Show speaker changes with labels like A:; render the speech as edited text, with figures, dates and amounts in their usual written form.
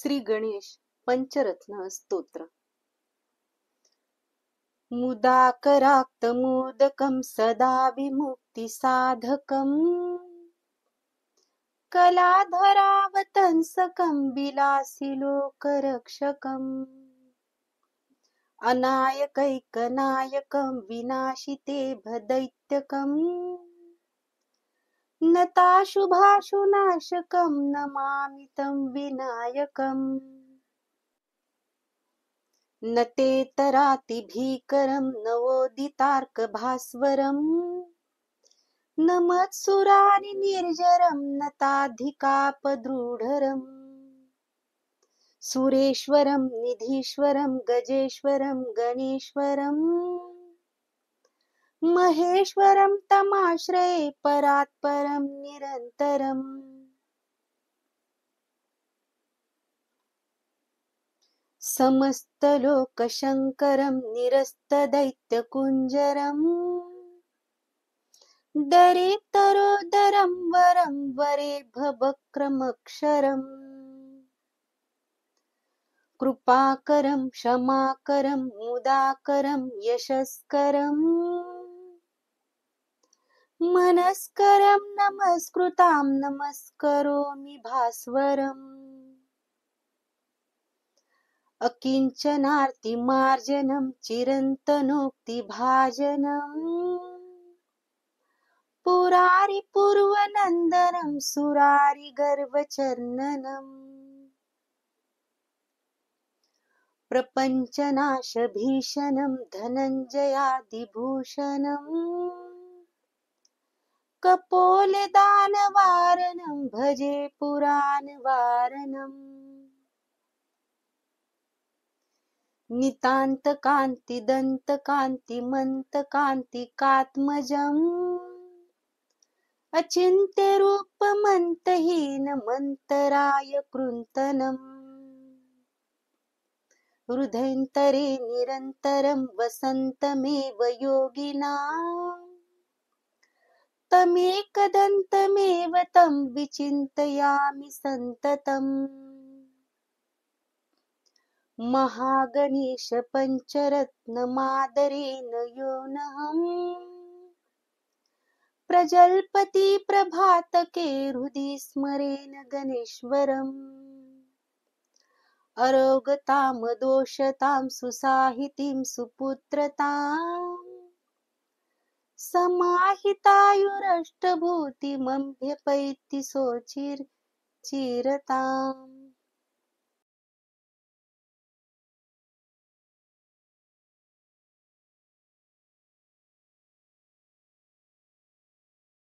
A: श्री गणेश पंचरत्न स्तोत्र. मुदाकराक्तमोदकं सदा विमुक्तिसाधकं कलाधरावतंसकं विलासि लोकरक्षकम् अनायकैकनायकं विनाशिते भदैत्यकम् नताशुभाशुनाशकं नमामि तं विनायकम्. न तेतरातिभीकरं नवोदितार्कभास्वरं न मत्सुरारिनिर्जरं नताधिकापद्रूढरम् सुरेश्वरं निधीश्वरं गजेश्वरं गणेश्वरं महेश्वरं तमाश्रये परात्परं निरन्तरम्. समस्तलोकशङ्करं निरस्तदैत्यकुञ्जरं दरितरोदरं वरं वरेभवक्रमक्षरम् कृपाकरं क्षमाकरं मुदाकरं यशस्करं मनस्करं नमस्कृतां नमस्करोमि भास्वरम्. अकिञ्चनार्तिमार्जनं चिरन्तनोक्तिभाजनं पुरारिपूर्वनन्दनं सुरारिगर्वचर्ननम् प्रपञ्चनाशभीषणं धनञ्जयादिभूषणम् कपोलदानवारणं भजे पुराणवारणम्. नितान्तकान्तिदन्तकान्तिमन्तकान्तिकात्मजम् अचिन्त्यरूपमन्तहीनमन्तराय कृन्तनम् हृदयन्तरे निरन्तरं वसन्तमेव योगिनां तमेकदन्तमेव तं विचिन्तयामि सन्ततम्. महागणेश पञ्चरत्नमादरेण यो नहम् प्रजल्पति प्रभातके हृदि स्मरेण गणेश्वरम्. अरोगतां दोषतां सुसाहितीं सुपुत्रतां समाहितायुरष्टभूतिमभ्यपैति सोचिरताम्.